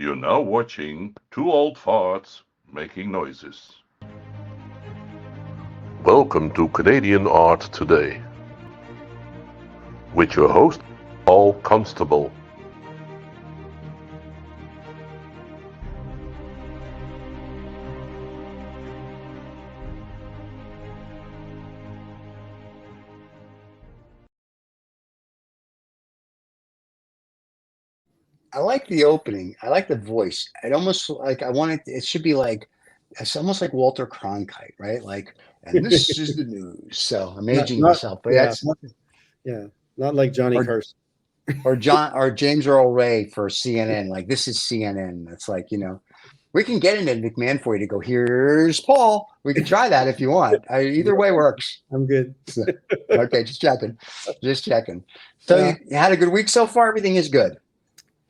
You're now watching Two Old Farts Making Noises. Welcome to Canadian Art Today with your host, Paul Constable. I like the opening. I like the voice. It almost like I want it. It should be like it's almost like Walter Cronkite, right? Like, and this is the news. So I'm Not, aging not, myself, but yeah, that's not, yeah, not like Johnny or Carson. John or James Earl Ray for CNN. Like this is CNN. It's like we can get into McMahon for you to go. Here's Paul. We can try that if you want. Either way works. I'm good. So, okay, just checking, just checking. So Yeah, you had a good week so far. Everything is good.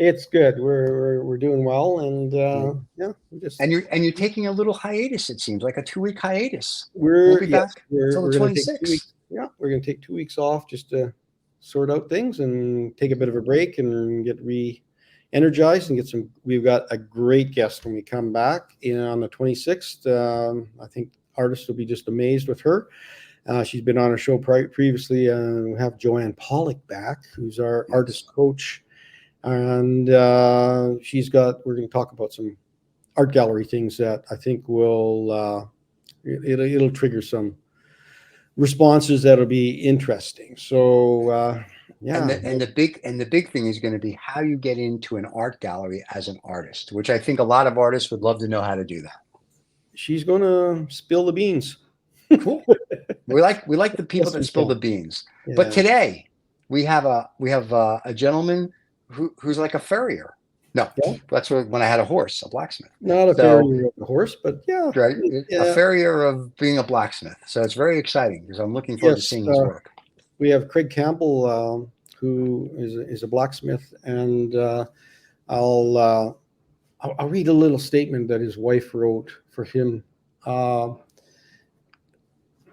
it's good. We're doing well, and Yeah. yeah, we just And you're taking a little hiatus. It seems like a 2 week hiatus. We'll we're be yes, back we're till the we're gonna take 2 weeks. 26th. Yeah, we're gonna take 2 weeks off just to sort out things and take a bit of a break and get re-energized and get some. We've got a great guest when we come back on the 26th. I think artists will be just amazed with her. She's been on our show previously. We have Joanne Pollock back, who's our Yes. artist coach, and we're going to talk about some art gallery things that I think it'll trigger some responses that'll be interesting. So And yeah, the big thing is going to be how you get into an art gallery as an artist, which I think a lot of artists would love to know how to do that. she's going to spill the beans. Cool. We like the people Yes, that we spill can. the beans. But Yeah, today we have a gentleman who's like a farrier. No, yeah. that's when I had a horse, a blacksmith. Not a So farrier of the horse, but yeah, right, a yeah. farrier of being a blacksmith. So it's very exciting because I'm looking forward to Yes. seeing his work. We have Craig Campbell, who is a blacksmith, and I'll, uh, I'll read a little statement that his wife wrote for him. Uh,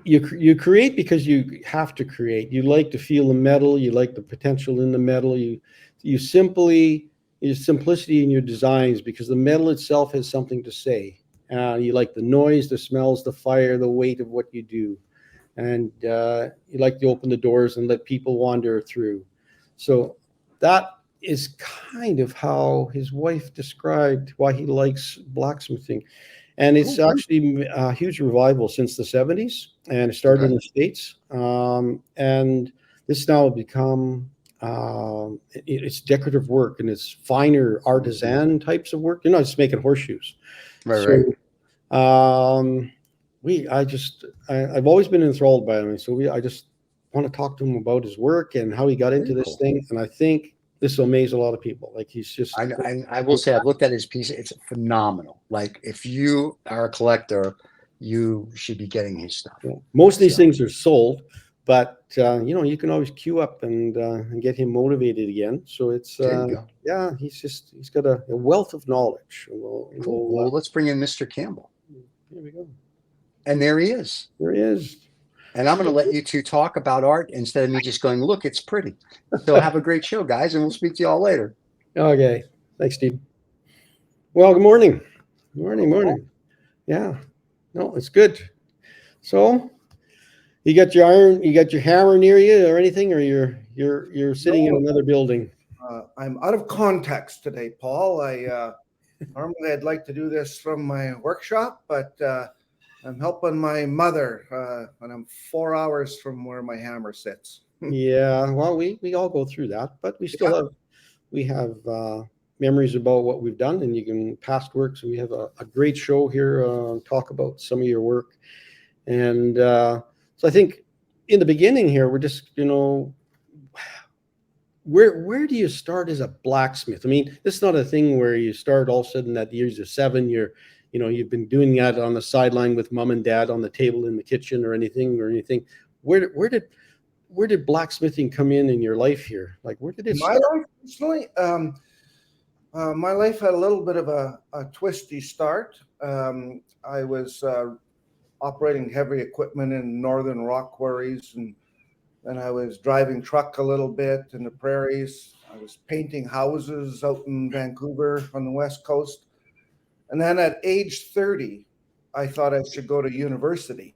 you create because you have to create. You like to feel the metal. You like the potential in the metal. You simply your simplicity in your designs because the metal itself has something to say. You like the noise, the smells, the fire, the weight of what you do, and you like to open the doors and let people wander through. So that is kind of how his wife described why he likes blacksmithing. And it's Cool. actually a huge revival since the 70s, and it started Okay. in the States. And this now has become it's decorative work and it's finer artisan types of work. You're not just making horseshoes. Right, right. So I've always been enthralled by him, and so I just want to talk to him about his work and how he got Very into this cool. thing. And I think this will amaze a lot of people. Like he's just I will say I've looked at his piece. It's phenomenal. Like if you are a collector, you should be getting his stuff. most of these So things are sold, but you can always queue up and get him motivated again. So it's there you go. yeah, he's got a wealth of knowledge. Cool. Well, let's bring in Mr. Campbell. Here we go. And there he is. There he is. And I'm going to let you two talk about art instead of me just going, look, it's pretty. So have a great show, guys, and we'll speak to you all later. Okay, thanks, Steve. Well, good morning. Morning, Welcome morning. Yeah, no, it's good. So you got your iron, you got your hammer near you or anything, or you're sitting in No, another building. I'm out of context today, Paul. I normally I'd like to do this from my workshop, but I'm helping my mother, and I'm 4 hours from where my hammer sits. Yeah, well, we all go through that, but Yeah. we have memories about what we've done, and you can past works, and we have a great show here. Talk about some of your work, and so I think in the beginning here, we're just where do you start as a blacksmith? I mean, this is not a thing where you start all of a sudden at the age of 7. You've been doing that on the sideline with mom and dad on the table in the kitchen or anything. Where did blacksmithing come in your life here? Like, where did it My start? life personally, my life had a little bit of a twisty start. I was operating heavy equipment in northern rock quarries, and I was driving truck a little bit in the prairies. I was painting houses out in Vancouver on the West Coast. And then at age 30, I thought I should go to university.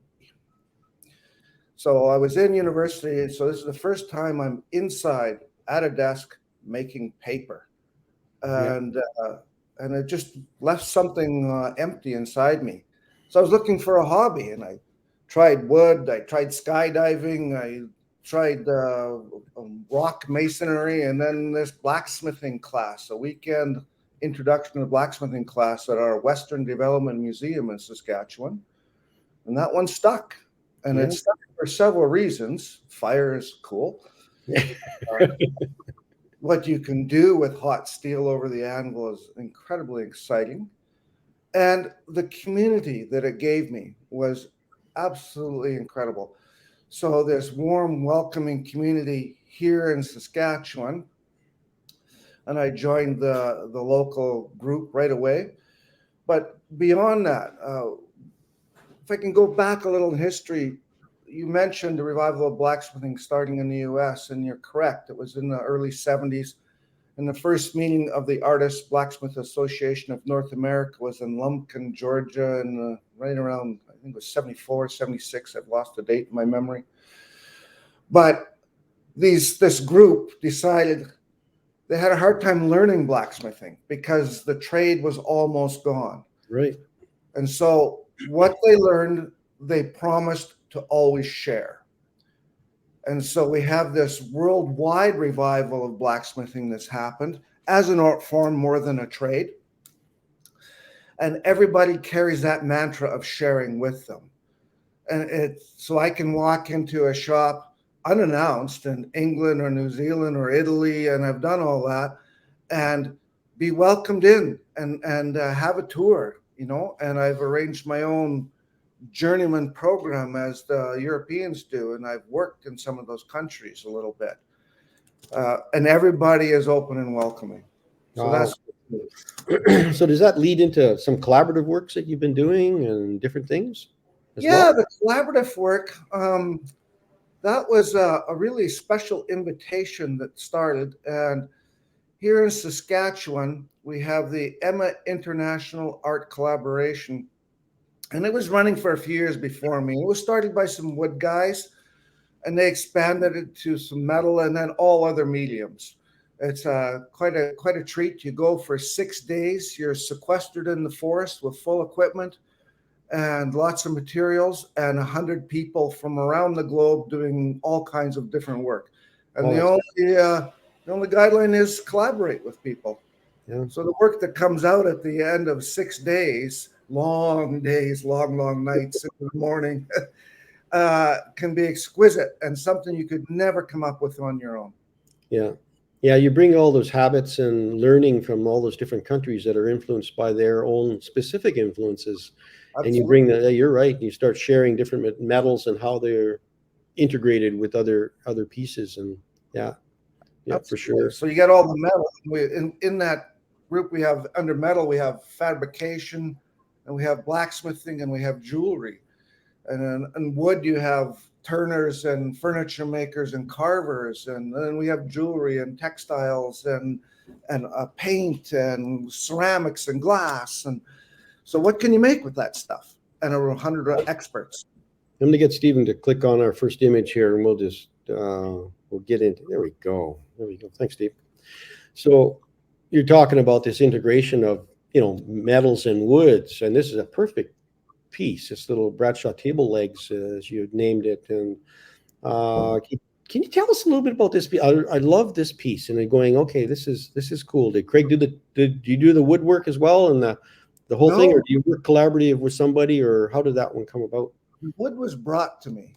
So I was in university. So this is the first time I'm inside at a desk making paper. And it just left something empty inside me. So I was looking for a hobby, and I tried wood, I tried skydiving, I tried rock masonry, and then this blacksmithing class, a weekend introduction to blacksmithing class at our Western Development Museum in Saskatchewan. And that one stuck. And it stuck for several reasons. Fire is cool. What you can do with hot steel over the anvil is incredibly exciting. And the community that it gave me was absolutely incredible. So this warm, welcoming community here in Saskatchewan, and I joined the local group right away. But beyond that, if I can go back a little in history, you mentioned the revival of blacksmithing starting in the US, and you're correct. It was in the early 70s. And the first meeting of the Artist Blacksmith Association of North America was in Lumpkin, Georgia, and right around, I think it was 74, 76. I've lost the date in my memory. But this group decided they had a hard time learning blacksmithing because the trade was almost gone. Right. And so what they learned, they promised to always share. And so we have this worldwide revival of blacksmithing that's happened as an art form more than a trade. And everybody carries that mantra of sharing with them. And so I can walk into a shop unannounced in England or New Zealand or Italy, and I've done all that, and be welcomed in and have a tour, and I've arranged my own journeyman program as the Europeans do, and I've worked in some of those countries a little bit, and everybody is open and welcoming. So that's so does that lead into some collaborative works that you've been doing and different things as well? The collaborative work, that was a really special invitation that started, and here in Saskatchewan we have the Emma International Art Collaboration. And it was running for a few years before me. It was started by some wood guys, and they expanded it to some metal and then all other mediums. It's quite a treat. You go for 6 days. You're sequestered in the forest with full equipment and lots of materials, and 100 people from around the globe doing all kinds of different work. And the only guideline is collaborate with people. Yeah. So the work that comes out at the end of 6 days, long days, long nights in the morning, can be exquisite and something you could never come up with on your own. Yeah, you bring all those habits and learning from all those different countries that are influenced by their own specific influences. Absolutely. And you bring that, you're right, you start sharing different metals and how they're integrated with other pieces. And yeah, for sure. So you get all the metal. In that group, we have under metal, we have fabrication, and we have blacksmithing, and we have jewelry. And in wood, you have turners and furniture makers and carvers, and then we have jewelry and textiles and paint and ceramics and glass. And so what can you make with that stuff? And 100 experts. I'm going to get Stephen to click on our first image here, and we'll just we'll get into. There we go. Thanks, Steve. So you're talking about this integration of metals and woods, and this is a perfect piece. This little Bradshaw Table Legs, as you named it. And can you tell us a little bit about this piece? I love this piece, and I'm going, okay, this is cool. Did Craig did you do the woodwork as well and the whole thing, or do you work collaborative with somebody, or how did that one come about? Wood was brought to me.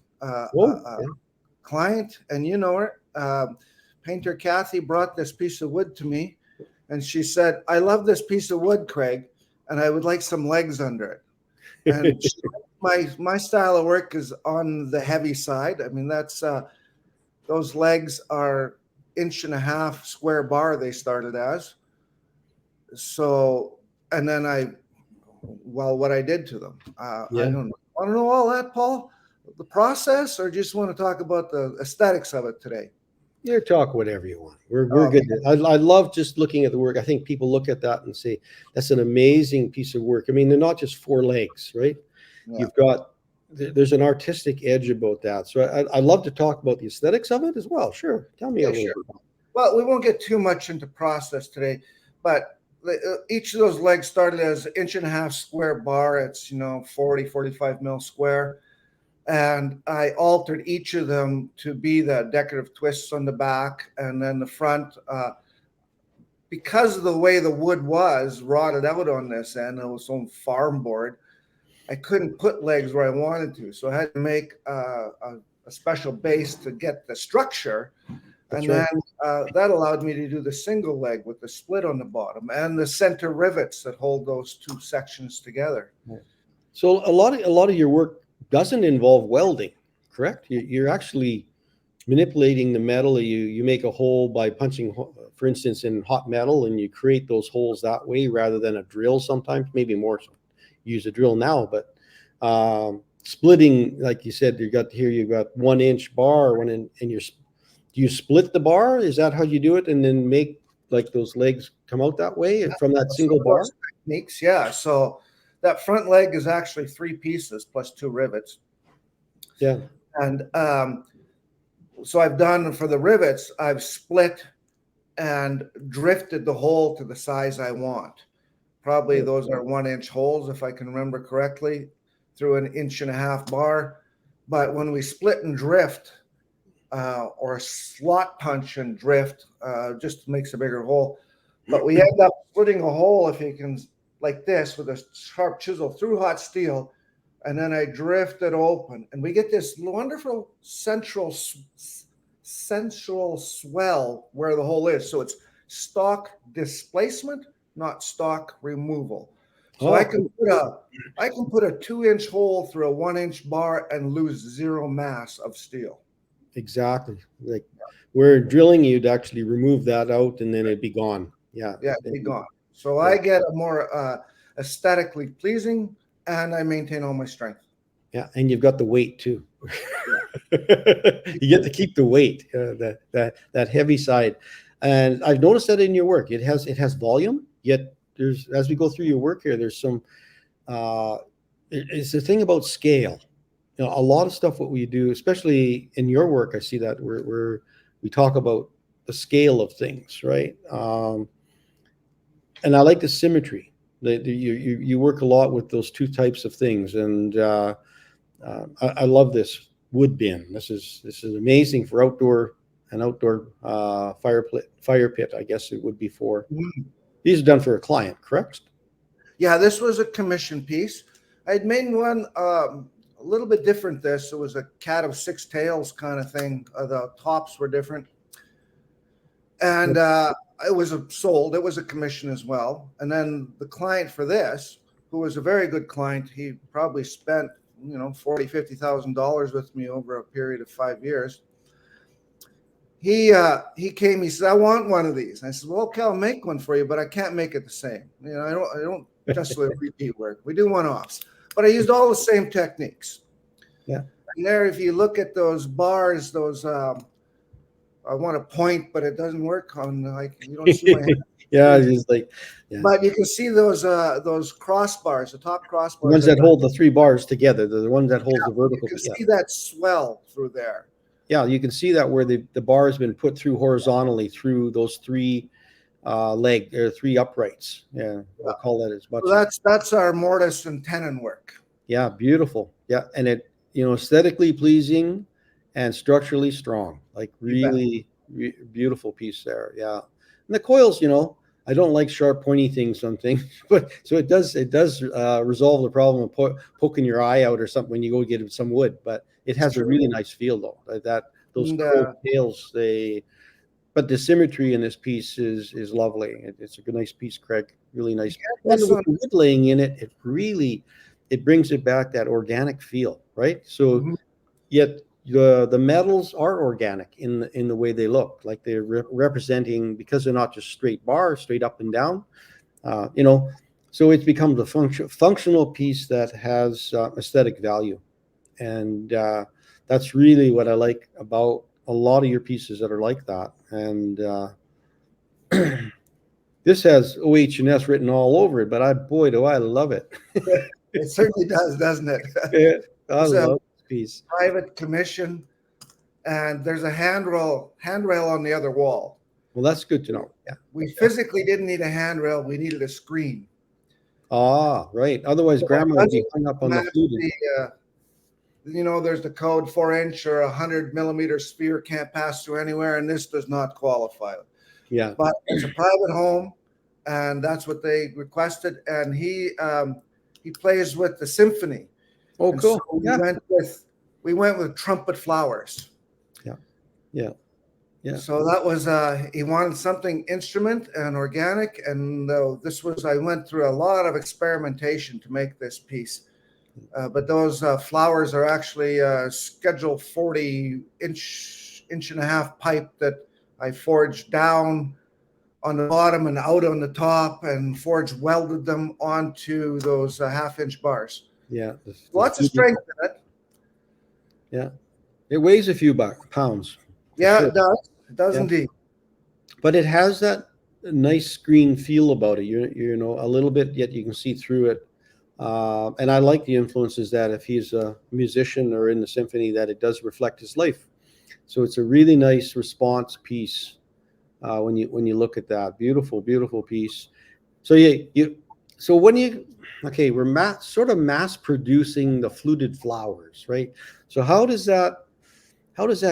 Client, and you know her, painter Kathy brought this piece of wood to me, and she said, "I love this piece of wood, Craig, and I would like some legs under it." And my style of work is on the heavy side. I mean, that's those legs are 1.5 square bar they started as. So, and then what I did to them. I don't know. Want to know all that, Paul? The process, or just want to talk about the aesthetics of it today? You talk whatever you want. We're Oh, good. I love just looking at the work. I think people look at that and say, that's an amazing piece of work. I mean, they're not just four legs, right? Yeah. You've got, there's an artistic edge about that. So I love to talk about the aesthetics of it as well. Sure. Tell me a little bit. Well, we won't get too much into process today, but each of those legs started as an 1.5 inch square bar. It's, 40, 45 mil square. And I altered each of them to be the decorative twists on the back, and then the front, because of the way the wood was rotted out on this end, it was on farm board, I couldn't put legs where I wanted to. So I had to make a special base to get the structure. That's and right. then that allowed me to do the single leg with the split on the bottom and the center rivets that hold those two sections together. So a lot of your work doesn't involve welding, correct? You're actually manipulating the metal. You make a hole by punching, for instance, in hot metal, and you create those holes that way rather than a drill. Sometimes, maybe more so, use a drill now, but splitting, like you said, you've got 1 inch bar, and do you split the bar? Is that how you do it, and then make like those legs come out that way from that single bar? Techniques, yeah. So that front leg is actually 3 pieces plus 2 rivets. Yeah. And so I've done for the rivets, I've split and drifted the hole to the size I want. Probably those are 1 inch holes, if I can remember correctly, through an 1.5 inch bar. But when we split and drift, or slot punch and drift, just makes a bigger hole. But we end up splitting a hole, if you can, like this, with a sharp chisel through hot steel, and then I drift it open, and we get this wonderful central swell where the hole is. So it's stock displacement, not stock removal. So I can put a 2 inch hole through a 1 inch bar and lose 0 mass of steel. Exactly. Like where drilling, you'd actually remove that out and then it'd be gone. Yeah. Yeah, it'd be gone. So I get a more aesthetically pleasing, and I maintain all my strength. Yeah, and you've got the weight too. You get to keep the weight, that heavy side. And I've noticed that in your work, it has volume. Yet there's, as we go through your work here, there's some. It's the thing about scale. A lot of stuff what we do, especially in your work, I see that we talk about the scale of things, right? And I like the symmetry. You work a lot with those two types of things, and I love this wood bin. This is amazing for outdoor fire pit. I guess it would be for. These are done for a client, correct? Yeah, this was a commission piece. I'd made one a little bit different. It was a cat of 6 tails kind of thing. The tops were different, and it was sold. It was a commission as well. And then the client for this, who was a very good client, he probably spent $40,000-$50,000 with me over a period of 5 years. He came. He said, "I want one of these." I said, "Well, okay, I'll make one for you, but I can't make it the same. I don't just repeat work. We do one-offs, but I used all the same techniques." Yeah. And there, if you look at those bars, those I want to point, but it doesn't work on you don't see my hand. Yeah, it's like. Yeah. But you can see those crossbars, the top crossbars. The ones that hold the 3 bars together, the ones that hold the vertical. You can see that swell through there. Yeah, you can see that where the bar has been put through horizontally through those 3 3 uprights. Yeah, I'll call that as much. So that's our mortise and tenon work. Yeah, beautiful. Yeah, and it aesthetically pleasing and structurally strong. Like really beautiful piece there. Yeah, and the coils, I don't like sharp, pointy things on things, but so it does resolve the problem of poking your eye out or something when you go get some wood. But it has a really nice feel though. Those curved tails, but the symmetry in this piece is lovely. It's a nice piece, Craig. Really nice. And with the wood laying in it, it brings it back, that organic feel, right? So yet the metals are organic in the way they look, like they're representing, because they're not just straight bars, straight up and down. So it becomes a functional piece that has aesthetic value, and that's really what I like about a lot of your pieces that are like that. And this has OH&S written all over it, but boy, do I love it. It certainly does, doesn't it? Yeah, I It's a love this piece. private commission, and there's a handrail on the other wall. Well, that's good to know. Yeah. We physically didn't need a handrail. We needed a screen. Ah, right. Otherwise, grandma would be hung up on the Match fluted. there's the code 4-inch or 100-millimeter sphere can't pass through anywhere, and this does not qualify. Yeah. But it's a private home, and that's what they requested. And he plays with the symphony. Oh, And cool. so Yeah. we went with trumpet flowers. Yeah. Yeah. Yeah. So that was he wanted something instrument and organic, and I went through a lot of experimentation to make this piece. But those flowers are actually schedule 40-inch and a half pipe that I forged down on the bottom and out on the top, and welded them onto those half-inch bars. Yeah. Lots of strength in it. Yeah. It weighs a few pounds. Yeah, Sure. it does. It does Yeah. indeed. But it has that nice green feel about it. You know, a little bit, yet you can see through it. And I like the influences that if he's a musician or in the symphony, that it does reflect his life. So it's a really nice response piece when you look at that. Beautiful, beautiful piece. So we're sort of mass producing the fluted flowers, right? So how does that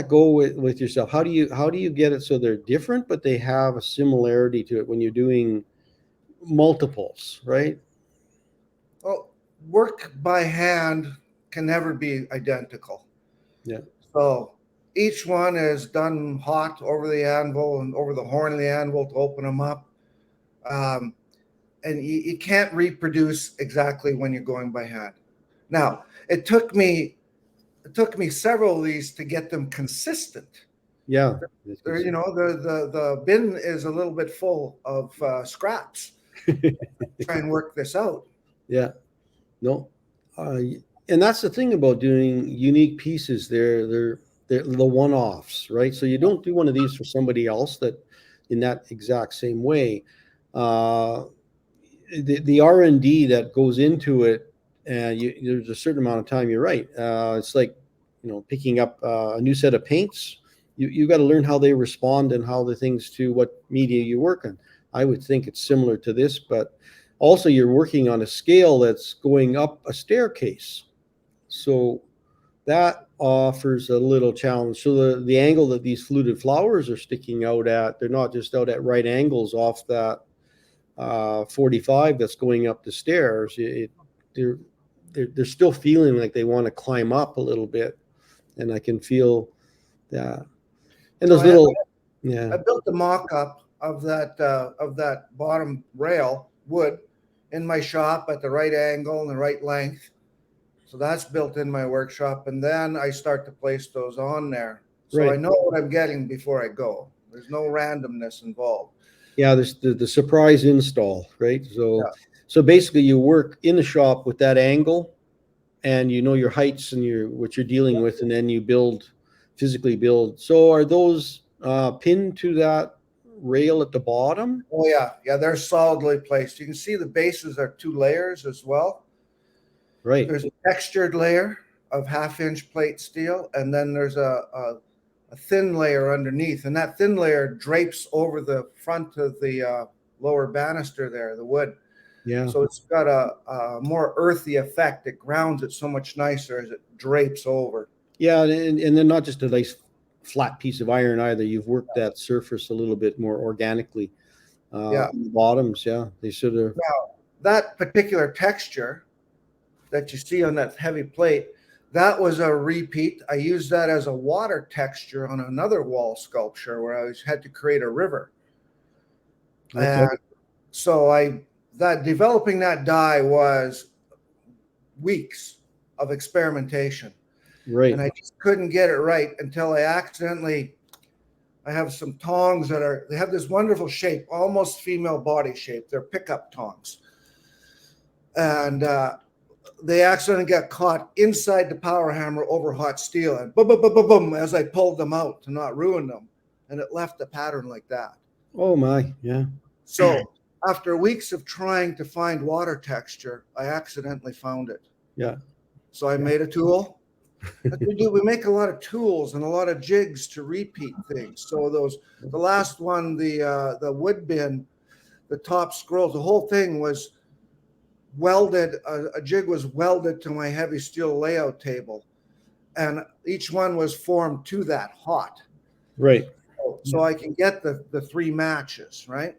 go with yourself? How do you get it so they're different, but they have a similarity to it when you're doing multiples, right? Well, work by hand can never be identical. Yeah. So each one is done hot over the anvil and over the horn of the anvil to open them up. And you can't reproduce exactly when you're going by hand. Now, it took me several of these to get them consistent. Yeah. The bin is a little bit full of scraps. Try and work this out. Yeah. No. And that's the thing about doing unique pieces. They're the one-offs, right? So you don't do one of these for somebody else that in that exact same way. The R&D that goes into it, there's a certain amount of time. You're right. It's like, picking up a new set of paints. You got to learn how they respond and how the things to what media you work in. I would think it's similar to this, but also you're working on a scale that's going up a staircase. So that offers a little challenge. So the angle that these fluted flowers are sticking out at, they're not just out at right angles off that 45 that's going up the stairs. They're still feeling like they want to climb up a little bit, and I can feel that. And those I built a mock-up of that bottom rail wood in my shop at the right angle and the right length. So that's built in my workshop, and then I start to place those on there. So Right. I know what I'm getting before I go. There's no randomness involved. Yeah, there's the surprise install, right? Yeah. So basically you work in the shop with that angle, and you know your heights and what you're dealing with, and then you physically build. So are those pinned to that rail at the bottom? Oh yeah, they're solidly placed. You can see the bases are 2 layers as well. Right. There's a textured layer of 1/2-inch plate steel, and then there's a thin layer underneath, and that thin layer drapes over the front of the lower banister there, the wood. Yeah. So it's got a more earthy effect. It grounds it so much nicer as it drapes over. Yeah, and then not just a nice flat piece of iron either. You've worked that surface a little bit more organically. Yeah. The bottoms, yeah, they sort of. Now, that particular texture that you see on that heavy plate, that was a repeat. I used that as a water texture on another wall sculpture where I had to create a river. Okay. And so developing that die was weeks of experimentation. Right. And I just couldn't get it right until I have some tongs they have this wonderful shape, almost female body shape. They're pickup tongs. And they accidentally got caught inside the power hammer over hot steel, and boom, boom, boom, boom, boom, as I pulled them out to not ruin them. And it left a pattern like that. Oh my, yeah. So after weeks of trying to find water texture, I accidentally found it. Yeah. So I made a tool. We make a lot of tools and a lot of jigs to repeat things. So the last one, the wood bin, the top scrolls, the whole thing was welded. A jig was welded to my heavy steel layout table, and each one was formed to that hot. Right. So I can get the three matches, right?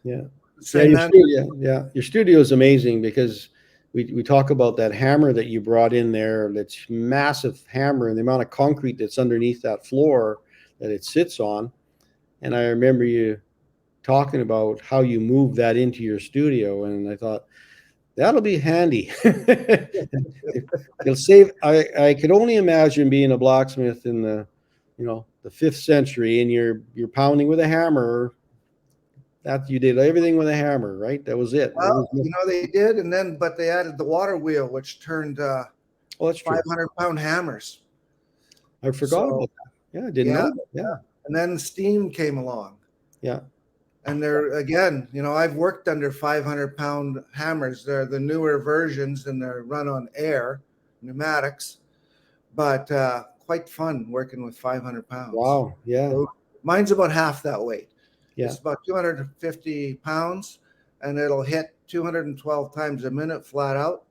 Yeah. So Your studio is amazing because we talk about that hammer that you brought in there, that's massive hammer, and the amount of concrete that's underneath that floor that it sits on. And I remember you talking about how you move that into your studio, and I thought that'll be handy. It'll save. I could only imagine being a blacksmith in the 5th century, and you're pounding with a hammer. That you did everything with a hammer, right? That was it. Well, they did, but they added the water wheel, which turned that's true. 500-pound hammers. I forgot about that. Yeah, I didn't know that. Yeah. And then steam came along. Yeah. And they're, again, I've worked under 500-pound hammers. They're the newer versions, and they're run on air, pneumatics, but quite fun working with 500 pounds. Wow. Yeah. So mine's about half that weight. Yeah. It's about 250 pounds, and it'll hit 212 times a minute flat out.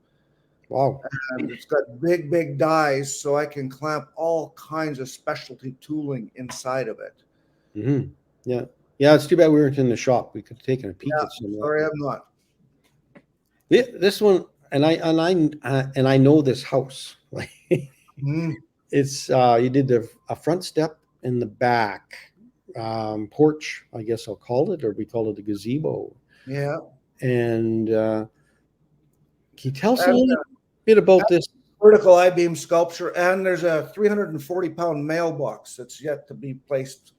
Wow. And it's got big dies, so I can clamp all kinds of specialty tooling inside of it. Mm-hmm. Yeah. Yeah, it's too bad we weren't in the shop. We could have taken a peek at some of that. Sorry, I'm not. This one, and I know this house. It's you did a front step in the back. Porch, I guess I'll call it, or we call it a gazebo. Yeah. And can you tell us a little bit about this? Vertical I-beam sculpture, and there's a 340-pound mailbox that's yet to be placed.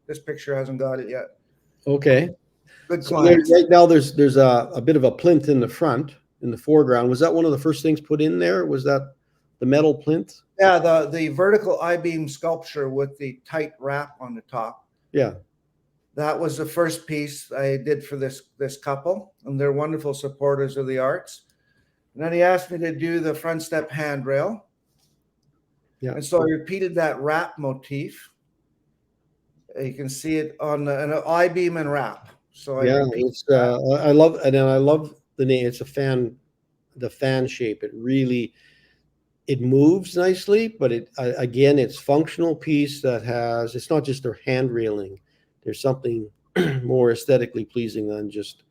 This picture hasn't got it yet. Okay. Good So client. right now there's a bit of a plinth in the front, in the foreground. Was that one of the first things put in there? Was that the metal plinth? Yeah, the vertical I-beam sculpture with the tight wrap on the top. Yeah. That was the first piece I did for this couple, and they're wonderful supporters of the arts. And then he asked me to do the front step handrail. Yeah. And so I repeated that wrap motif. You can see it on an I-beam and wrap. So I love the name. It's the fan shape. It moves nicely, but it's functional piece that it's not just a hand railing. There's something more aesthetically pleasing than just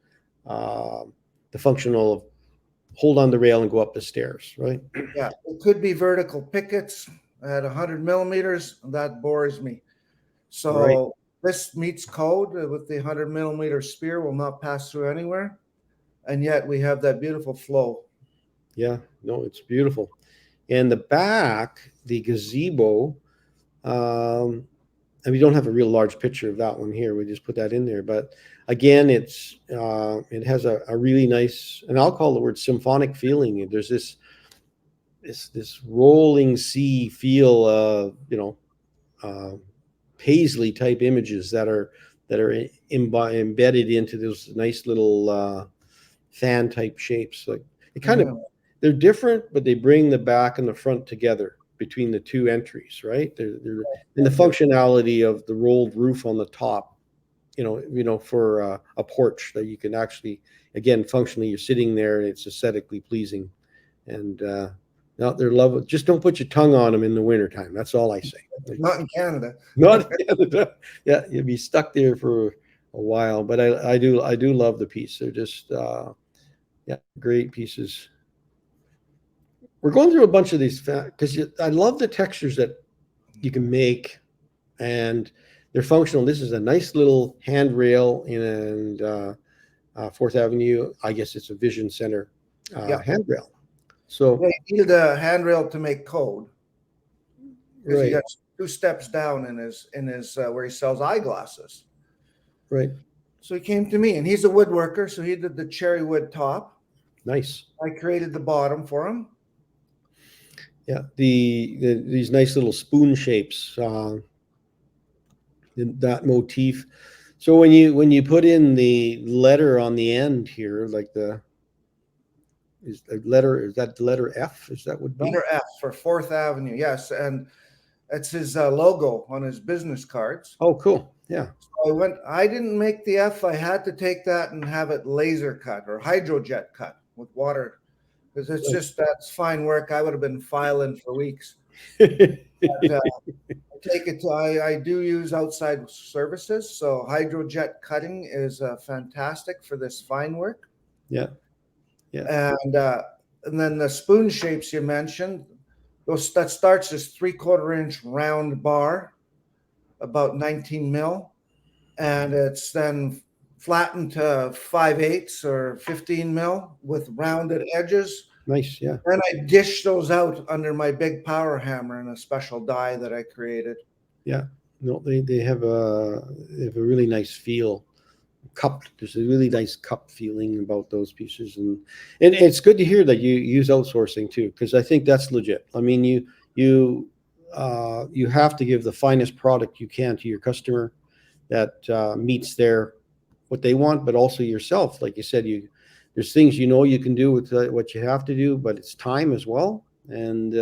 the functional of hold on the rail and go up the stairs, right? Yeah, it could be vertical pickets at 100 millimeters. That bores me. So This meets code with the 100 millimeter spear, will not pass through anywhere. And yet we have that beautiful flow. Yeah, no, it's beautiful. And the back, the gazebo, and we don't have a real large picture of that one here. We just put that in there. But again, it has a really nice, and I'll call the word symphonic feeling. There's this rolling sea feel, paisley type images that are embedded into those nice little fan type shapes. Like it kind of, they're different, but they bring the back and the front together between the two entries, right? They're in the functionality of the rolled roof on the top, for a porch that you can actually, again, functionally, you're sitting there and it's aesthetically pleasing. And they're lovely. Just don't put your tongue on them in the wintertime. That's all I say. Not in Canada. Not in Canada. Yeah, you'll be stuck there for a while. But I do love the piece. They're just great pieces. We're going through a bunch of these because I love the textures that you can make, and they're functional. This is a nice little handrail in 4th Avenue. I guess it's a Vision Center handrail. So he needed a handrail to make code. Because he got 2 steps down in his where he sells eyeglasses. Right. So he came to me, and he's a woodworker, so he did the cherry wood top. Nice. I created the bottom for him. Yeah, these nice little spoon shapes, that motif. So when you put in the letter on the end here, like is that the letter F? Is that would be Letter F for 4th Avenue. Yes, and it's his logo on his business cards. Oh, cool. Yeah. So I didn't make the F. I had to take that and have it laser cut or hydrojet cut with water, because it's just, that's fine work. I would have been filing for weeks. But, I do use outside services, so hydrojet cutting is fantastic for this fine work. Yeah. Yeah. And then the spoon shapes you mentioned, that starts as 3/4 inch round bar, about 19 mil, and it's then flattened to 5/8 or 15 mil with rounded edges. Nice. Yeah. And I dish those out under my big power hammer in a special die that I created. Yeah. No, they have a really nice feel. Cupped. There's a really nice cup feeling about those pieces, and it's good to hear that you use outsourcing too, because I think that's legit. I mean, you have to give the finest product you can to your customer that meets what they want, but also yourself. Like you said, there's things you can do with what you have to do, but it's time as well. And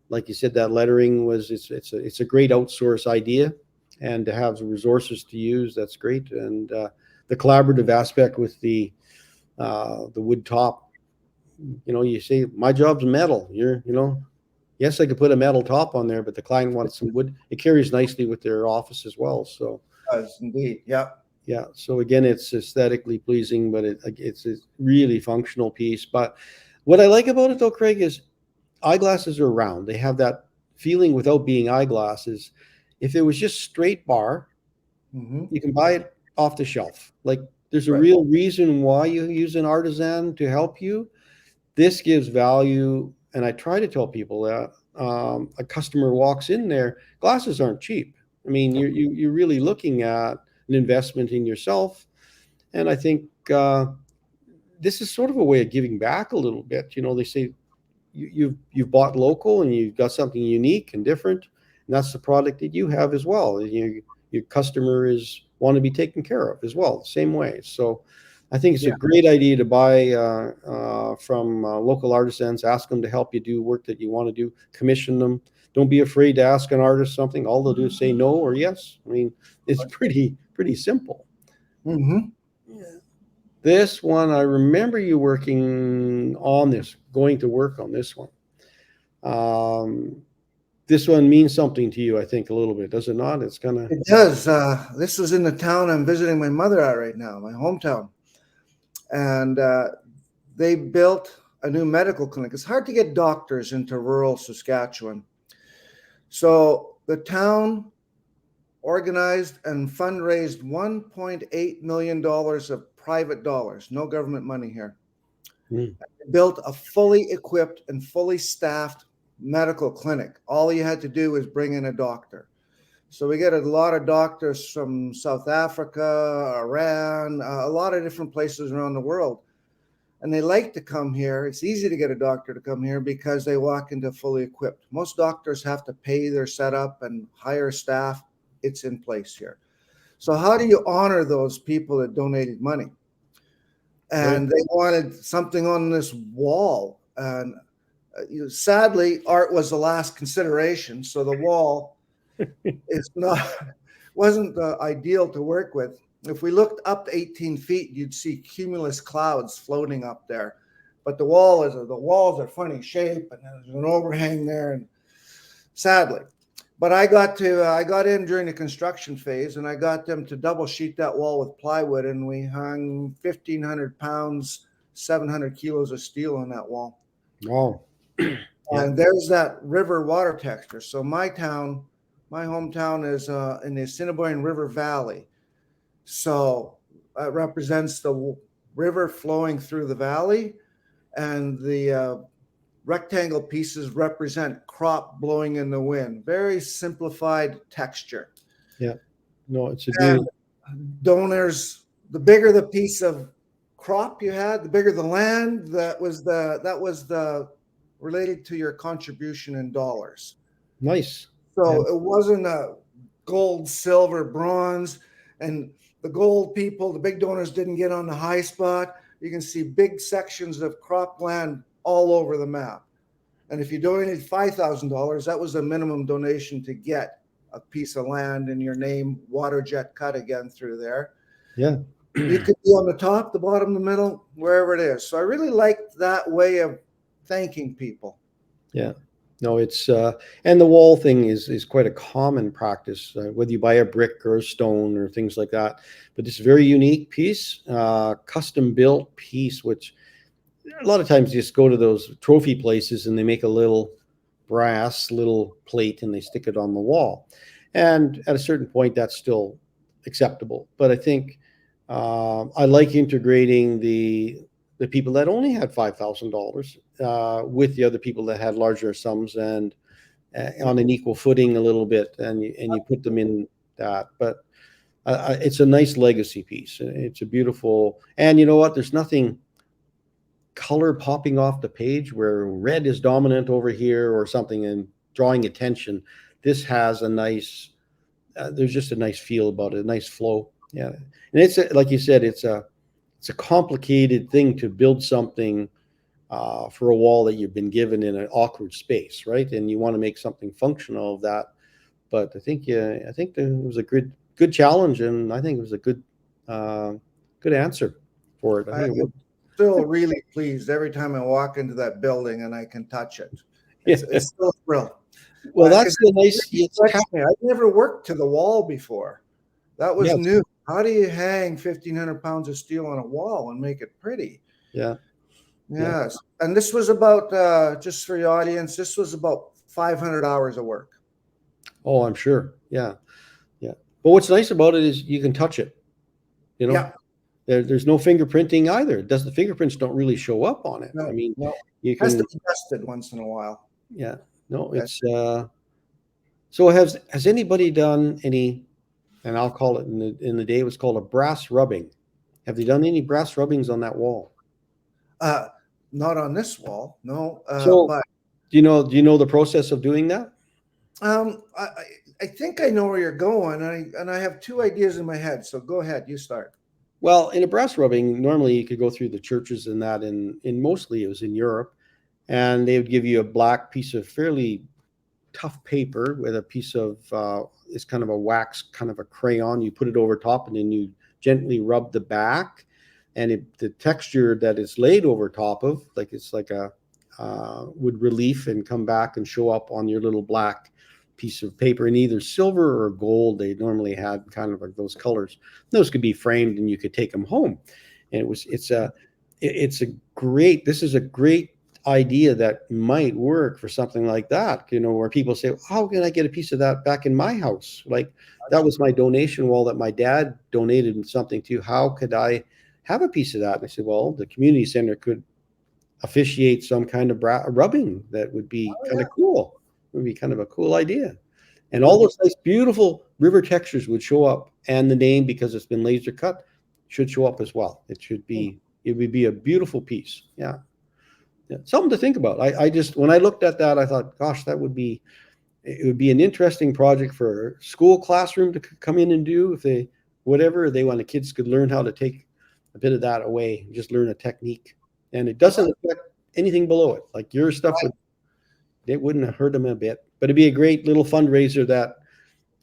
like you said, that lettering it's a great outsource idea, and to have the resources to use, that's great. And the collaborative aspect with the wood top, you say my job's metal. Yes, I could put a metal top on there, but the client wants some wood. It carries nicely with their office as well. So, Does indeed, yeah. Yeah. So again, it's aesthetically pleasing, but it's a really functional piece. But what I like about it though, Craig, is eyeglasses are round. They have that feeling without being eyeglasses. If it was just straight bar, you can buy it off the shelf. Like there's a real reason why you use an artisan to help you. This gives value. And I try to tell people that a customer walks in there, glasses aren't cheap. I mean, you're really looking at an investment in yourself. And I think this is sort of a way of giving back a little bit. They say you've bought local and you've got something unique and different, and that's the product that you have as well. Your customer want to be taken care of as well, the same way. So I think it's a great idea to buy from local artisans. Ask them to help you do work that you want to do. Commission them. Don't be afraid to ask an artist something. All they'll do is say no or yes. I mean, it's pretty simple. Mm-hmm. This one, I remember you going to work on this one. This one means something to you, I think, a little bit, does it not? It does. This is in the town I'm visiting my mother at right now, my hometown. And they built a new medical clinic. It's hard to get doctors into rural Saskatchewan. So the town organized and fundraised $1.8 million of private dollars, no government money here. Built a fully equipped and fully staffed medical clinic. All you had to do was bring in a doctor. So we get a lot of doctors from South Africa, Iran, a lot of different places around the world. And they like to come here. It's easy to get a doctor to come here because they walk into fully equipped. Most doctors have to pay their setup and hire staff. It's in place here. So how do you honor those people that donated money? And they wanted something on this wall. And sadly, art was the last consideration. So the wall wasn't ideal to work with. If we looked up 18 feet, you'd see cumulus clouds floating up there. But the walls are funny shape, and there's an overhang there. And sadly, but I got in during the construction phase, and I got them to double sheet that wall with plywood, and we hung 1,500 pounds, 700 kilos of steel on that wall. Wow. And there's that river water texture. So my hometown is in the Assiniboine River Valley. So it represents the river flowing through the valley, and the rectangle pieces represent crop blowing in the wind. Very simplified texture. Yeah. No, it's a donors. The bigger the piece of crop you had, the bigger the land, that was the related to your contribution in dollars. Nice. So it wasn't a gold, silver, bronze, and the gold people, the big donors didn't get on the high spot. You can see big sections of cropland all over the map. And if you donated $5,000, that was the minimum donation to get a piece of land in your name, water jet cut again through there. Yeah. You could be on the top, the bottom, the middle, wherever it is. So I really liked that way of thanking people. Yeah. No, it's and the wall thing is quite a common practice, whether you buy a brick or a stone or things like that. But it's a very unique piece, custom built piece, which a lot of times you just go to those trophy places and they make a little brass little plate and they stick it on the wall. And at a certain point, that's still acceptable. But I think I like integrating the people that only had $5,000 with the other people that had larger sums and on an equal footing a little bit, and you put them in that. But it's a nice legacy piece. It's a beautiful, and you know what? There's nothing color popping off the page where red is dominant over here or something and drawing attention. This has a nice, there's just a nice feel about it, a nice flow. Yeah. And it's like you said, it's a complicated thing to build something for a wall that you've been given in an awkward space, right? And you want to make something functional of that. But I think it was a good challenge, and I think it was a good answer for it. I think it still really pleased every time I walk into that building and I can touch it. It's still a thrill. Well, that's the nice. I've never worked to the wall before. That was new. How do you hang 1,500 pounds of steel on a wall and make it pretty? Yeah. Yes. Yeah. And this was about, just for the audience, this was about 500 hours of work. Oh, I'm sure. Yeah. Yeah. But what's nice about it is you can touch it. You know, there's no fingerprinting either. The fingerprints don't really show up on it. No, I mean, you can. Has to be tested once in a while. Yeah. No, it's, so has anybody done any, and I'll call it in the day, it was called a brass rubbing. Have they done any brass rubbings on that wall? Not on this wall, no. So but do you know the process of doing that? I think I know where you're going, and I have two ideas in my head. So go ahead, you start. Well, in a brass rubbing, normally you could go through the churches and that, and mostly it was in Europe, and they would give you a black piece of fairly tough paper with a piece of it's kind of a wax, kind of a crayon. You put it over top, and then you gently rub the back, and the texture that it's laid over top of, like it's like a would relief and come back and show up on your little black piece of paper in either silver or gold. They normally had kind of like those colors. Those could be framed and you could take them home. And this is a great idea that might work for something like that, you know, where people say, how can I get a piece of that back in my house? Like, that was my donation wall that my dad donated something to. How could I have a piece of that? And I said, well, the community center could officiate some kind of rubbing that would be kind of cool. It would be kind of a cool idea. And all those nice, beautiful river textures would show up, and the name, because it's been laser cut, should show up as well. It would be a beautiful piece. Yeah. Something to think about. I just, when I looked at that, I thought, gosh, it would be an interesting project for a school classroom to come in and do. If they want, the kids could learn how to take a bit of that away, just learn a technique. And it doesn't affect anything below it. Like your stuff it wouldn't have hurt them a bit, but it'd be a great little fundraiser that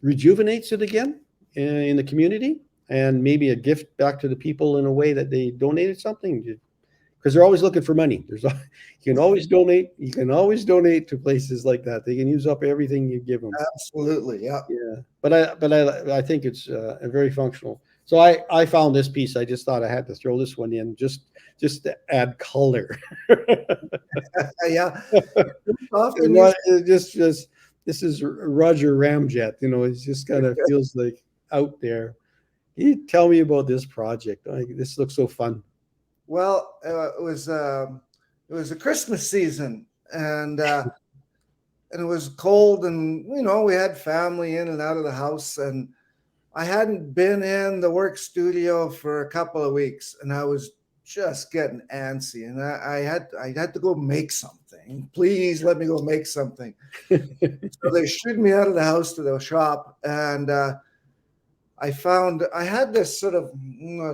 rejuvenates it again in the community, and maybe a gift back to the people in a way that they donated something, because they're always looking for money. You can always donate. You can always donate to places like that. They can use up everything you give them. Absolutely. Yeah. Yeah. But I think it's a very functional. So I found this piece. I just thought I had to throw this one in just to add color. Yeah. Often this is Roger Ramjet. You know, it just kind of feels like out there. Can you tell me about this project? This looks so fun. Well, it was a Christmas season, and it was cold, and we had family in and out of the house, and I hadn't been in the work studio for a couple of weeks, and I was just getting antsy, and I had to go make something. Please let me go make something. So they shooed me out of the house to the shop, and I had this sort of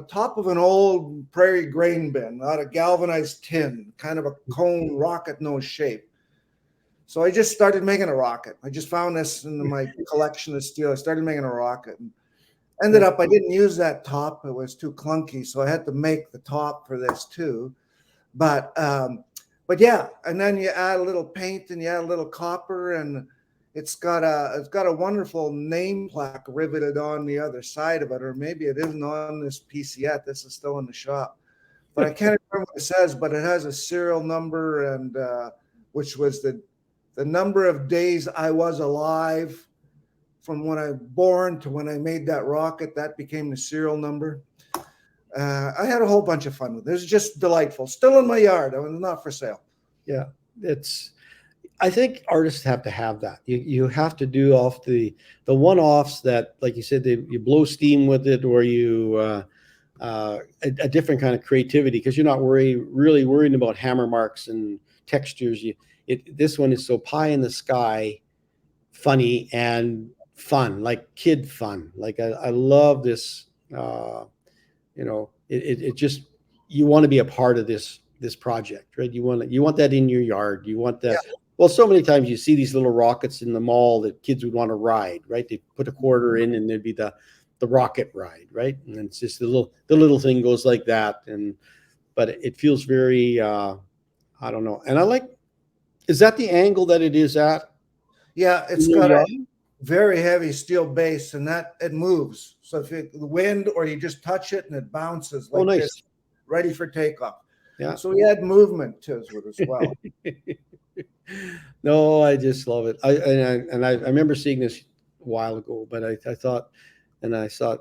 top of an old prairie grain bin out of galvanized tin, kind of a cone rocket nose shape. So I just started making a rocket. I just found this in my collection of steel. I started making a rocket. And ended up, I didn't use that top. It was too clunky. So I had to make the top for this too. But yeah, and then you add a little paint and you add a little copper, and it's got a wonderful name plaque riveted on the other side of it, or maybe it isn't on this piece yet. This is still in the shop, but I can't remember what it says. But it has a serial number, and which was the number of days I was alive from when I was born to when I made that rocket. That became the serial number. I had a whole bunch of fun with it. It was just delightful. Still in my yard. I was not for sale. Yeah, I think artists have to have that. You have to do off the one-offs that, like you said, you blow steam with it, or you a different kind of creativity, because you're not really worrying about hammer marks and textures. This one is so pie in the sky, funny and fun, like kid fun. Like I love this. It just, you want to be a part of this project, right? You want that in your yard. You want that. Yeah. Well, so many times you see these little rockets in the mall that kids would want to ride, right? They put a quarter in and there'd be the rocket ride, right? And it's just the little thing goes like that. But it feels very, I don't know. And I like, is that the angle that it is at? Yeah, it's got a very heavy steel base, and that it moves. So if the wind, or you just touch it and it bounces like this, ready for takeoff. Yeah. So we had movement to it as well. No, I just love it. I remember seeing this a while ago, but I thought,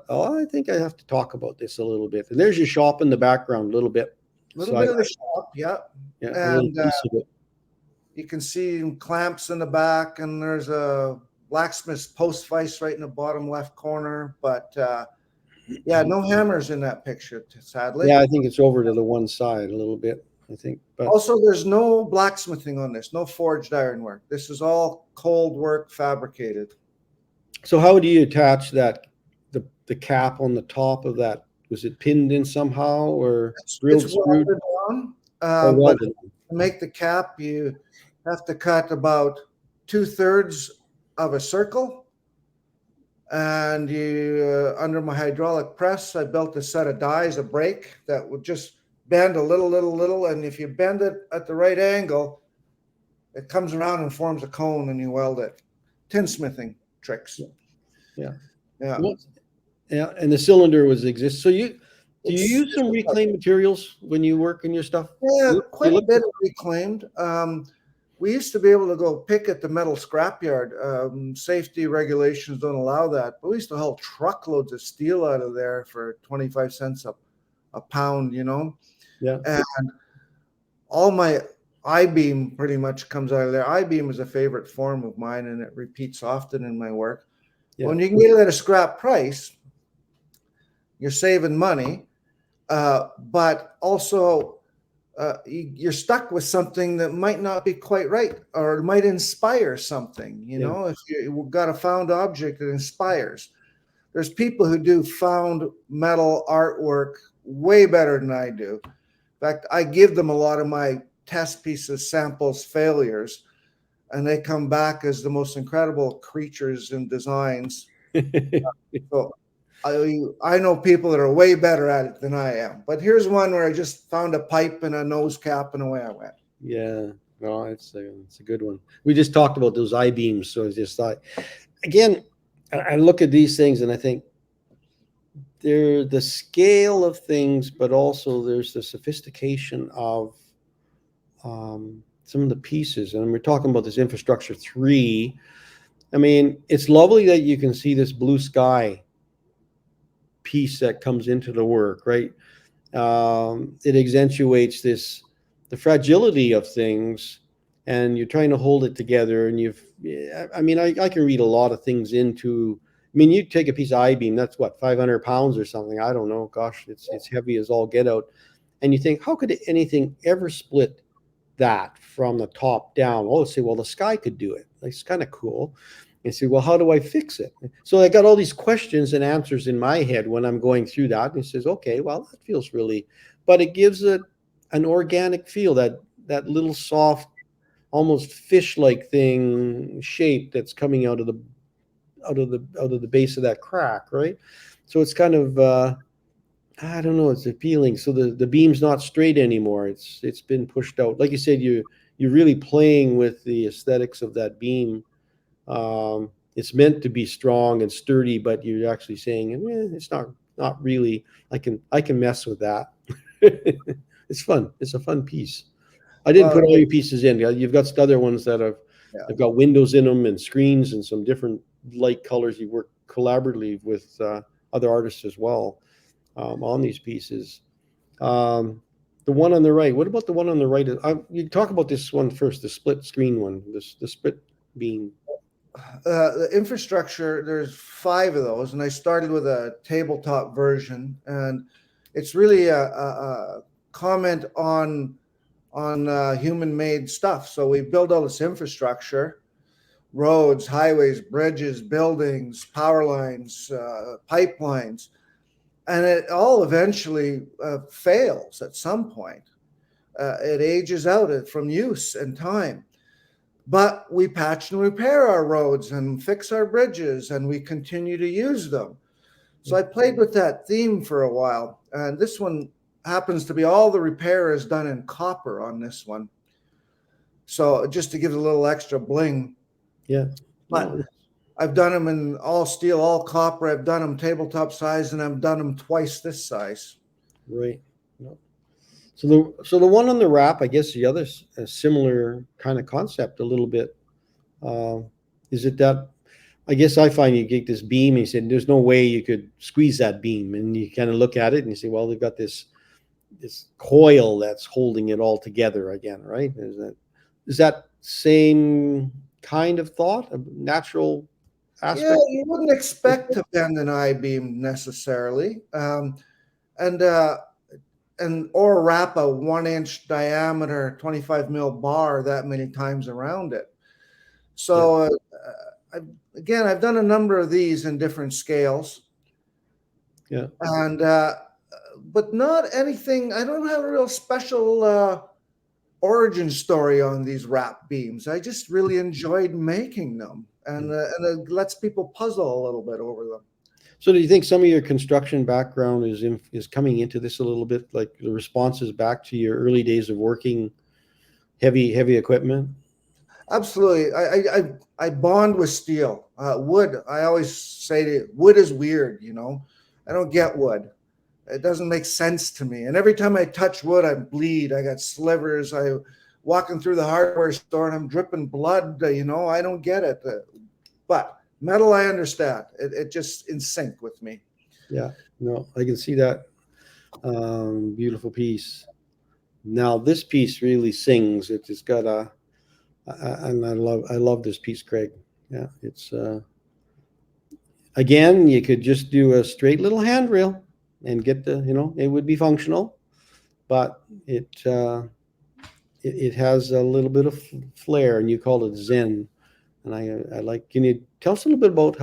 oh, I think I have to talk about this a little bit. And there's your shop in the background a little bit. A little bit of the shop, yeah. And you can see clamps in the back, and there's a blacksmith's post vise right in the bottom left corner. But yeah, no hammers in that picture, sadly. Yeah, I think it's over to the one side a little bit, I think. But also, there's no blacksmithing on this, no forged ironwork. This is all cold work, fabricated. So how do you attach that, the cap on the top of that? Was it pinned in somehow, or it's welded on? But to make the cap, you have to cut about 2/3 of a circle. And you, under my hydraulic press, I built a set of dies, a brake that would just bend a little, and if you bend it at the right angle, it comes around and forms a cone, and you weld it. Tinsmithing tricks. Yeah. And the cylinder exists. So do you use some reclaimed materials when you work in your stuff? Yeah, quite a bit of reclaimed. We used to be able to go pick at the metal scrapyard. Safety regulations don't allow that, but we used to haul truckloads of steel out of there for 25 cents a pound, Yeah. And all my I-beam pretty much comes out of there. I-beam is a favorite form of mine, and it repeats often in my work. Yeah. When you can get it at a scrap price, you're saving money, but also you're stuck with something that might not be quite right, or it might inspire something. If you've got a found object that inspires. There's people who do found metal artwork way better than I do. In fact, I give them a lot of my test pieces, samples, failures, and they come back as the most incredible creatures and designs. So I know people that are way better at it than I am. But here's one where I just found a pipe and a nose cap, and away I went. Yeah, no, it's a good one. We just talked about those I-beams, so I just thought, again, I look at these things and I think they're the scale of things, but also there's the sophistication of some of the pieces. And we're talking about this Infrastructure 3. I mean, it's lovely that you can see this blue sky piece that comes into the work, right? It accentuates the fragility of things, and you're trying to hold it together. And I can read a lot of things into. I mean, you take a piece of I-beam, that's what, 500 pounds or something. I don't know. Gosh, it's heavy as all get out. And you think, how could anything ever split that from the top down? Oh, say, well, the sky could do it. Like, it's kind of cool. And say, well, how do I fix it? So I got all these questions and answers in my head when I'm going through that. And it says, okay, well, that feels really, but it gives it an organic feel, that little soft, almost fish-like thing shape that's coming out of the base of that crack, right? So it's kind of I don't know, it's appealing. So the beam's not straight anymore. It's been pushed out. Like you said, you're really playing with the aesthetics of that beam. It's meant to be strong and sturdy, but you're actually saying, it's not really. I can mess with that. It's fun. It's a fun piece. I didn't put all your pieces in. You've got other ones that have got windows in them and screens and some different light colors. You work collaboratively with other artists as well on these pieces. The one on the right. What about the one on the right? You talk about this one first, the split screen one, the split beam. The infrastructure, there's 5 of those, and I started with a tabletop version, and it's really a comment on human-made stuff. So we build all this infrastructure, roads, highways, bridges, buildings, power lines, pipelines, and it all eventually fails at some point. It ages out from use and time. But we patch and repair our roads and fix our bridges, and we continue to use them. So I played with that theme for a while, and this one happens to be all the repair is done in copper on this one. So just to give it a little extra bling. Yeah. But I've done them in all steel, all copper. I've done them tabletop size, and I've done them twice this size. Right. So the one on the wrap, I guess the other similar kind of concept a little bit. Is it that? I guess I find you get this beam and you said there's no way you could squeeze that beam, and you kind of look at it and you say, well, they've got this coil that's holding it all together again, right? Is that same kind of thought, a natural aspect? Yeah, you wouldn't expect to bend an I-beam necessarily, or wrap a 1-inch diameter 25 mil bar that many times around it. So I've done a number of these in different scales. Yeah. And but not anything. I don't have a real special origin story on these wrap beams. I just really enjoyed making them, and it lets people puzzle a little bit over them. So do you think some of your construction background is coming into this a little bit, like the responses back to your early days of working heavy equipment? Absolutely. I bond with steel. Wood, I always say wood is weird, I don't get wood. It doesn't make sense to me. And every time I touch wood, I bleed. I got slivers. I walking through the hardware store and I'm dripping blood, I don't get it. But metal, I understand. It just in sync with me. Yeah, no, I can see that. Beautiful piece. Now this piece really sings. It's got and I love this piece, Craig. Yeah, it's again, you could just do a straight little handrail and get it would be functional, but it has a little bit of flair, and you call it Zen. And I like. Can you tell us a little bit about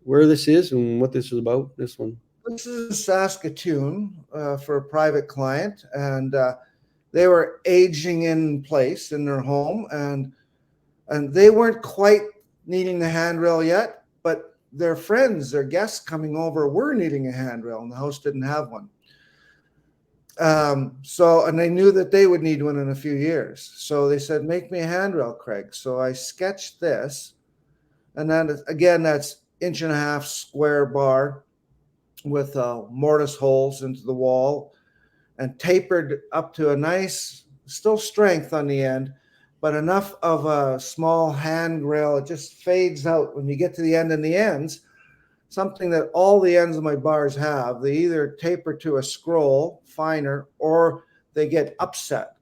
where this is and what this is about? This one. This is Saskatchewan for a private client, and they were aging in place in their home, and they weren't quite needing the handrail yet, but their friends, their guests coming over were needing a handrail, and the house didn't have one. And they knew that they would need one in a few years. So they said, make me a handrail, Craig. So I sketched this, and then again, that's 1.5 inch square bar with mortise holes into the wall and tapered up to a nice, still strength on the end, but enough of a small handrail. It just fades out when you get to the end and the ends. Something that all the ends of my bars have. They either taper to a scroll, finer, or they get upset.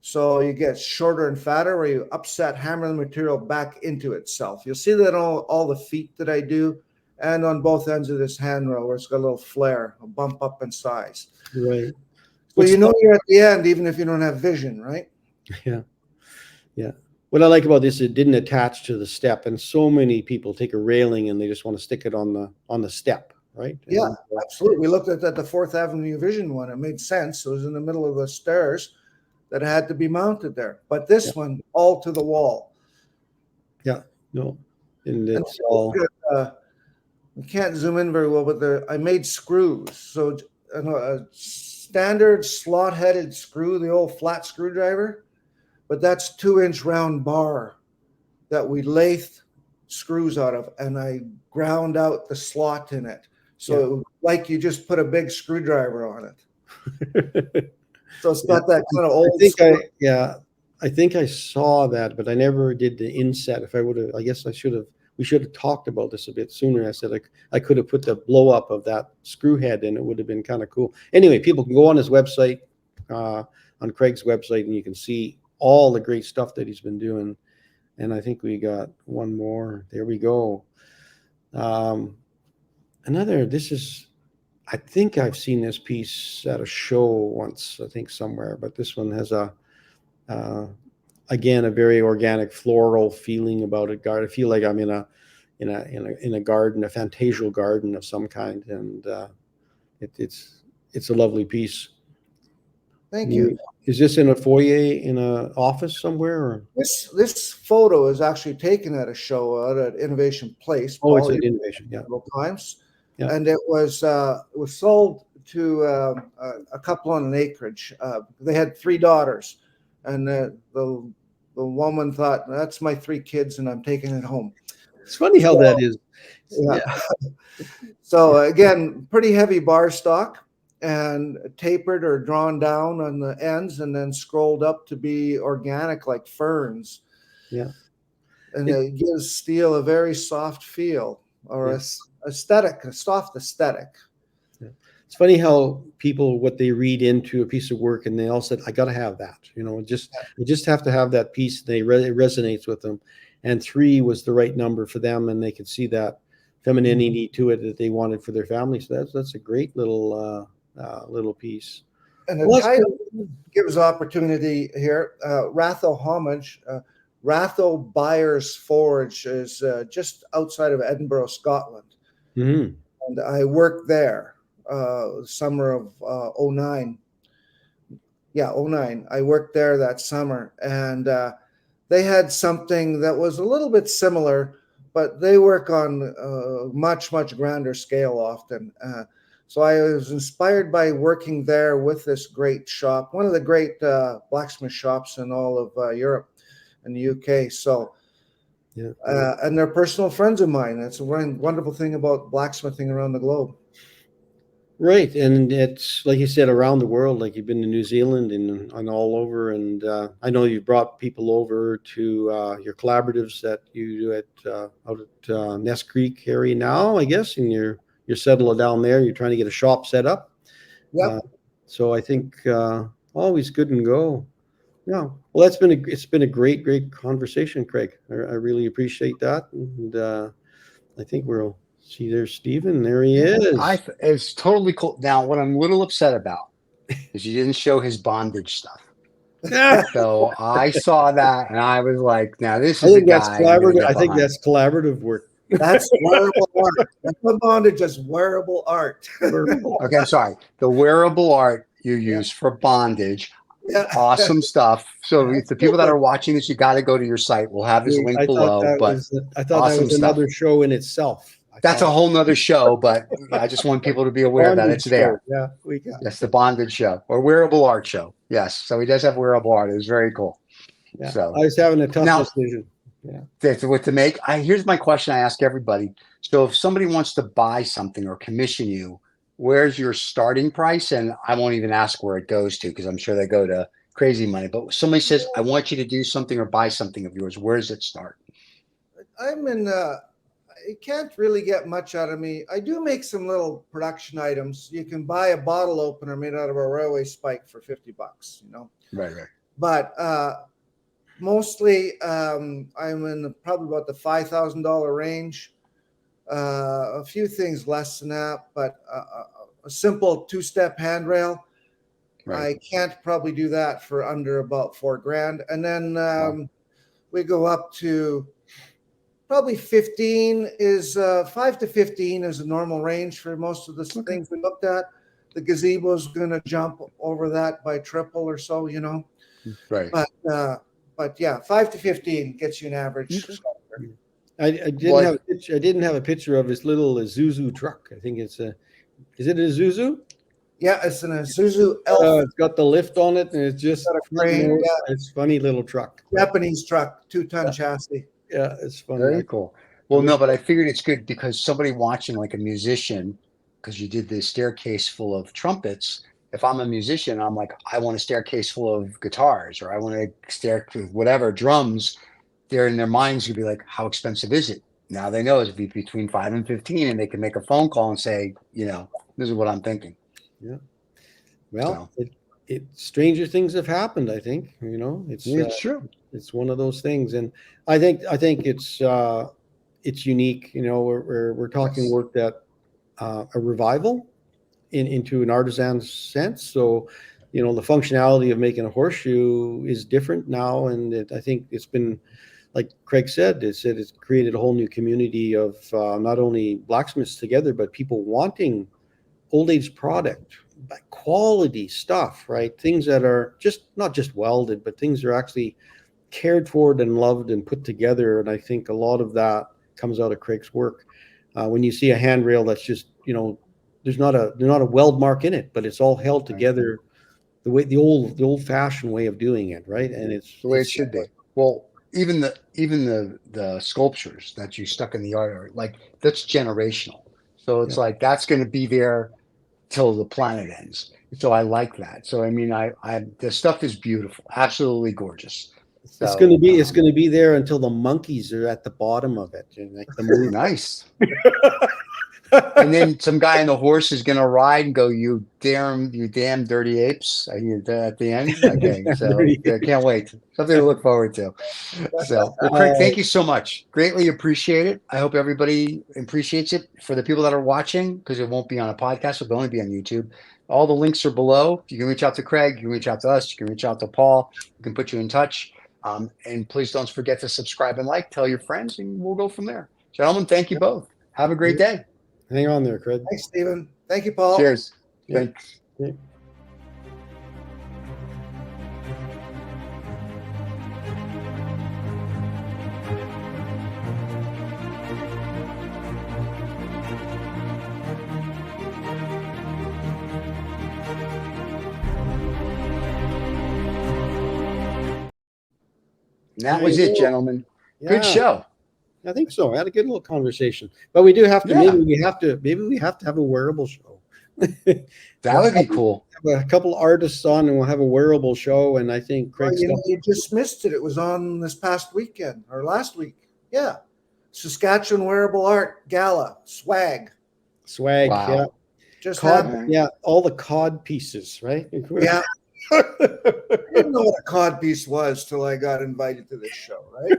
So you get shorter and fatter, where you upset, hammer the material back into itself. You'll see that on all the feet that I do, and on both ends of this handrail, where it's got a little flare, a bump up in size. Right. Well, you know you're at the end, even if you don't have vision, right? Yeah. Yeah. What I like about this, it didn't attach to the step, and so many people take a railing and they just want to stick it on the step, right? Yeah, And, absolutely. We looked at the Fourth Avenue Vision one. It made sense. It was in the middle of the stairs that had to be mounted there. But this one, all to the wall. yeah, no, and And it's all we can't zoom in very well, but I made screws. So a standard slot-headed screw, the old flat screwdriver, but that's 2-inch round bar that we lathed screws out of, and I ground out the slot in it. So it was like you just put a big screwdriver on it. So it's got that kind of old. I think I saw that, but I never did the inset. If I would have, I guess I should have. We should have talked about this a bit sooner. I said I could have put the blow up of that screw head, and it would have been kind of cool. Anyway, people can go on his website, on Craig's website, and you can see all the great stuff that he's been doing. And I think we got one more. There we go. I think I've seen this piece at a show once, I think somewhere, but this one has again, a very organic floral feeling about it. I feel like I'm in a garden, a fantasial garden of some kind. And it's a lovely piece. Thank you. Is this in a foyer in an office somewhere? Or? This photo is actually taken at a show out at Innovation Place. Oh, it's an Innovation, yeah. Several times, yeah. And it was sold to a couple on an acreage. They had 3 daughters, and the woman thought, "That's my 3 kids, and I'm taking it home." It's funny how that is. Yeah. So again, pretty heavy bar stock, and tapered or drawn down on the ends, and then scrolled up to be organic like ferns. Yeah. And it gives steel a very soft feel, or a soft aesthetic. Yeah. It's funny how people, what they read into a piece of work, and they all said, "I got to have that." You just have to have that piece. It resonates with them. And 3 was the right number for them, and they could see that femininity to it that they wanted for their family. So that's a great little piece. And the title gives opportunity here. Ratho Homage. Ratho Byers Forge is just outside of Edinburgh, Scotland. Mm-hmm. And I worked there summer of 09. Yeah, 09. I worked there that summer. And they had something that was a little bit similar, but they work on much, much grander scale often. So I was inspired by working there with this great shop, one of the great blacksmith shops in all of Europe and the UK. So, yeah. And they're personal friends of mine. That's a wonderful thing about blacksmithing around the globe. Right, and it's like you said, around the world. Like you've been to New Zealand and all over, and I know you've brought people over to your collaboratives that you do out at Ness Creek area now, I guess, and you're settled down there. You're trying to get a shop set up. Yeah. So I think always good and go. Yeah. Well, it's been a great conversation, Craig. I really appreciate that, and I think we'll. See, there's Stephen. There he is. It's totally cool. Now, what I'm a little upset about is you didn't show his bondage stuff. So I saw that, and I was like, "Now this is a guy." I think that's collaborative work. That's wearable art. That's what bondage is. Wearable art. Okay, I'm sorry. The wearable art you use for bondage. Yeah. Awesome stuff. So the people that are watching this, you got to go to your site. We'll have his link below. I thought that was another show in itself. That's a whole nother show, but I just want people to be aware that it's there. Yeah, that's the bondage show or wearable art show. Yes, so he does have wearable art. It was very cool. Yeah. So I was having a tough decision. Yeah, that's what to make. Here's my question: I ask everybody. So if somebody wants to buy something or commission you, where's your starting price? And I won't even ask where it goes to because I'm sure they go to crazy money. But somebody says, "I want you to do something or buy something of yours." Where does it start? I'm in. You can't really get much out of me. I do make some little production items. You can buy a bottle opener made out of a railway spike for $50, Right. But mostly I'm in probably about the $5,000 range. A few things less than that, but a simple 2-step handrail Right. I can't probably do that for under about $4,000. And then we go up to probably 15 is 5 to 15 is a normal range for most of the things we looked at. The gazebo is going to jump over that by triple or so, you know. Right. But yeah, 5 to 15 gets you an average. Okay. I didn't have a picture of his little Isuzu truck. I think is it a Isuzu? Yeah, it's an Isuzu Elf. It's got the lift on it, and it's just Got a crane, it's funny little truck. Japanese truck, 2-ton chassis. Yeah, it's funny. Very cool. Well, no, but I figured it's good because somebody watching, like a musician, because you did this staircase full of trumpets. If I'm a musician, I'm like, I want a staircase full of guitars, or I want a staircase, whatever, drums. They're in their minds gonna be like, how expensive is it? Now they know it's between 5 and 15, and they can make a phone call and say, you know, this is what I'm thinking. Yeah. Well, stranger things have happened. I think, you know, it's true. It's one of those things, and I think it's unique. You know, we're talking work that a revival into an artisan sense. So, you know, the functionality of making a horseshoe is different now, and I think it's been, like Craig said, it's created a whole new community of not only blacksmiths together, but people wanting old age product, but quality stuff, right? Things that are not just welded, but things that are actually cared for and loved and put together. And I think a lot of that comes out of Craig's work. When you see a handrail that's just, you know, there's not a weld mark in it, but it's all held together the old fashioned way of doing it, right? And it's the way it should be. Well, even the sculptures that you stuck in the art, like that's generational. So it's like that's going to be there till the planet ends. So I like that. So I mean, the stuff is beautiful, absolutely gorgeous. So, it's going to be there until the monkeys are at the bottom of it. Like the movie. Nice. And then some guy on the horse is going to ride and go, you damn dirty apes at the end. Okay, so yeah, can't wait. Something to look forward to. So, well, Craig, thank you so much. Greatly appreciate it. I hope everybody appreciates it. For the people that are watching, because it won't be on a podcast, it'll only be on YouTube. All the links are below. You can reach out to Craig. You can reach out to us. You can reach out to Paul. We can put you in touch. And please don't forget to subscribe and like. Tell your friends, and we'll go from there. Gentlemen, thank you both. Have a great day. Hang on there, Craig. Thanks, Stephen. Thank you, Paul. Cheers. Yeah. Thanks. Yeah. And that was it, gentlemen. Good show. I think so. I had a good little conversation, but we do have to. Maybe we have to have a wearable show. That would be cool. Have a couple artists on, and we'll have a wearable show. And I think Craig, you just missed it. It was on this past weekend or last week. Yeah, Saskatchewan Wearable Art Gala swag. Wow. Yeah, just cod, all the cod pieces, right? Yeah. I didn't know what a cod piece was till I got invited to this show, right?